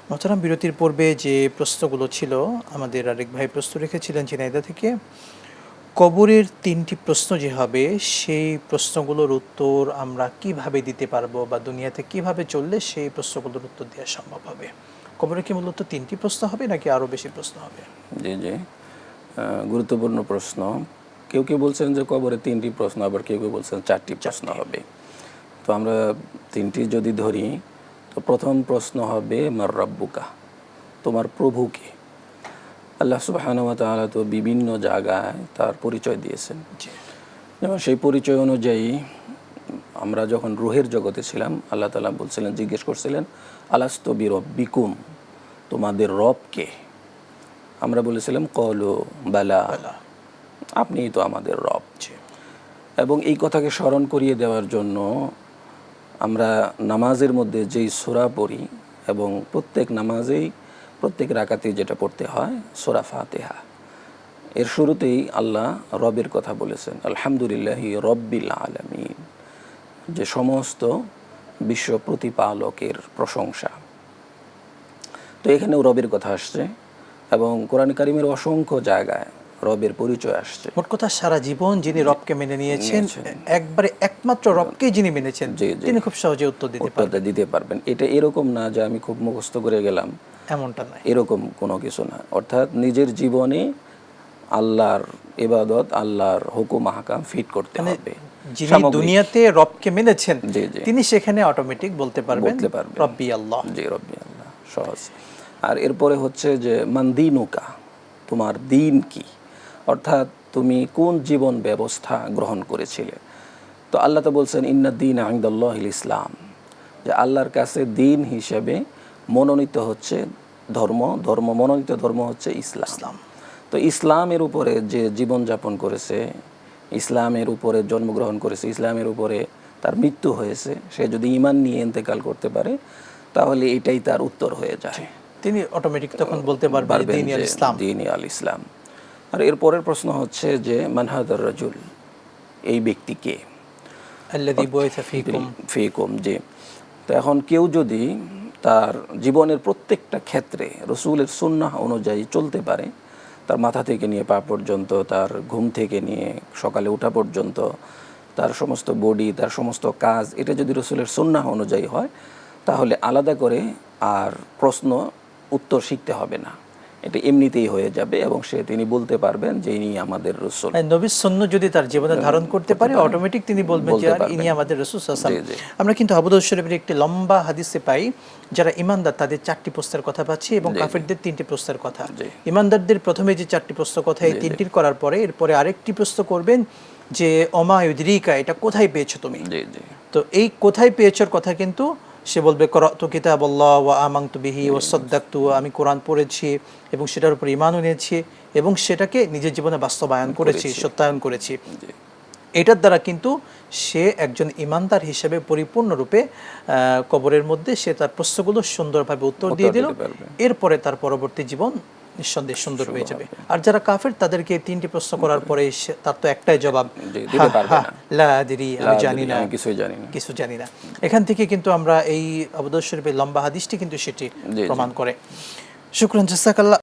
মোহতারাম, বিরতির পূর্বে যে প্রশ্নগুলো ছিল আমাদের আরেক ভাই প্রশ্ন রেখেছিলেন ঝিনাইদহ থেকে। কবরের ৩টি প্রশ্ন যে হবে সেই প্রশ্নগুলোর উত্তর আমরা কিভাবে দিতে পারবো বা দুনিয়াতে কিভাবে চললে সেই প্রশ্নগুলোর উত্তর দেওয়া সম্ভব হবে? কবরে কি মূলত ৩টি প্রশ্ন হবে নাকি আরও বেশি প্রশ্ন হবে? জি জি, গুরুত্বপূর্ণ প্রশ্ন। কেউ কেউ বলছেন যে কবরে 3টি প্রশ্ন, আবার কেউ কেউ বলছেন 4টি প্রশ্ন হবে। তো আমরা 3টি যদি ধরি, তো প্রথম প্রশ্ন হবে মার রাব্বুকা, তোমার প্রভুকে। আল্লাহ সুবহানাহু ওয়া তাআলা তো বিভিন্ন জায়গায় তার পরিচয় দিয়েছেন। যেমন সেই পরিচয় অনুযায়ী আমরা যখন রুহের জগতে ছিলাম, আল্লাহ তাআলা বলছিলেন, জিজ্ঞেস করছিলেন, আলাস্তু বিরব্বিকুম, তোমাদের রব কে? আমরা বলেছিলাম কলু বালা, আপনিই তো আমাদের রব। এবং এই কথাকে স্মরণ করিয়ে দেওয়ার জন্য আমরা নামাজের মধ্যে যেই সূরা পড়ি, এবং প্রত্যেক নামাজেই প্রত্যেক রাকাতেই যেটা পড়তে হয় সূরা ফাতিহা, এর শুরুতেই আল্লাহ রবের কথা বলেছেন, আলহামদুলিল্লাহি রব্বিল আলামিন, যে সমস্ত বিশ্ব প্রতিপালকের প্রশংসা। তো এখানেও রবের কথা আসছে, এবং কোরআন কারীমের অসংখ্য জায়গায় রবের পরিচয় আসছে। মোট কথা, সারা জীবন যিনি রবকে মেনে নিয়েছেন, একবারে একমাত্র রবকেই যিনি মেনেছেন, তিনি খুব সহজে উত্তর দিতে পারবেন। এটা এরকম না যে আমি খুব মুখস্থ করে গেলাম, এমনটা নয়, এরকম কোনো কিছু না। অর্থাৎ নিজের জীবনে আল্লাহর ইবাদত, আল্লাহর হুকুম আহকাম ফিট করতে হবে। যিনি দুনিয়াতে রবকে মেনেছেন তিনি সেখানে অটোমেটিক বলতে পারবেন রব্বি আল্লাহ। জি, রব্বি আল্লাহ, সহজ। আর এরপরে হচ্ছে যে মানদিনুকা, তোমার দিন কি, অর্থাৎ তুমি কোন জীবন ব্যবস্থা গ্রহণ করেছিলে। তো আল্লাহ তো বলছেন ইন্নাদ-দীন ইনদাল্লাহিল ইসলাম, যে আল্লাহর কাছে দিন হিসেবে মনোনীত হচ্ছে ধর্ম মনোনীত ধর্ম হচ্ছে ইসলাম। তো ইসলামের উপরে যে জীবনযাপন করেছে, ইসলামের উপরে জন্মগ্রহণ করেছে, ইসলামের উপরে তার মৃত্যু হয়েছে, সে যদি ঈমান নিয়ে ইন্তেকাল করতে পারে, তাহলে এটাই তার উত্তর হয়ে যায়। তিনি অটোমেটিক তখন বলতে পারবেন দীন আল ইসলাম। আর এর পরের প্রশ্ন হচ্ছে যে মান হাদার রাজুল, এই ব্যক্তি কে? আল্লাযী বুইসা ফীকুম। জি। তো এখন কেউ যদি তার জীবনের প্রত্যেকটা ক্ষেত্রে রসুলের সুন্নাহ অনুযায়ী চলতে পারে, তার মাথা থেকে নিয়ে পা পর্যন্ত, তার ঘুম থেকে নিয়ে সকালে ওঠা পর্যন্ত, তার সমস্ত বডি, তার সমস্ত কাজ, এটা যদি রসুলের সুন্নাহ অনুযায়ী হয়, তাহলে আলাদা করে আর প্রশ্ন উত্তর শিখতে হবে না, এটা এমনিতেই হয়ে যাবে, এবং তিনি বলতে পারবেন যে ইনি আমাদের রাসূল। নবীর সুন্নাহ যদি তার জীবনে ধারণ করতে পারে, অটোমেটিক তিনি বলবেন যে ইনি আমাদের রাসূল সাল্লাল্লাহু আলাইহি ওয়াসাল্লাম। আমরা কিন্তু আবু দাউদ শরীফের একটি লম্বা হাদিসে পাই, যারা ঈমানদার তাদের 4টি প্রশ্নের কথা পাচ্ছি, এবং কাফিরদের 3টি প্রশ্নের কথা। ঈমানদারদের প্রথমে যে 4টি প্রশ্ন কথা, এই 3টির করার পরে এরপরে আরেকটি প্রশ্ন করবেন যে ওমা ইউদরিকা, এটা কোথায় পেয়েছো তুমি? তো এই কোথায় পেয়েছোর কথা কিন্তু সে বলবে করাতু কিতাবাল্লাহ ওয়া আমানতু বিহি ওয়া সাদ্দাকতু, আমি কোরআন পড়েছি এবং সেটার উপর ঈমান এনেছি এবং সেটাকে নিজের জীবনে বাস্তবায়ন করেছি, সত্যায়ন করেছি। এটার দ্বারা কিন্তু সে একজন ঈমানদার হিসেবে পরিপূর্ণরূপে কবরের মধ্যে সে তার প্রশ্নগুলো সুন্দরভাবে উত্তর দিয়ে দিল। এরপরে তার পরবর্তী জীবন নিঃসন্দেহে সুন্দর হয়ে যাবে। আর যারা কাফের, তাদেরকে 3টি প্রশ্ন করার পরে তার তো একটাই জবাব, লা আদরি, আমি জানি না, কিছু জানি না। এখান থেকে কিন্তু আমরা এই আবু দাউদ শরীফের লম্বা হাদিসটি কিন্তু সেটি প্রমাণ করে। শুকরান, জাযাকাল্লাহ।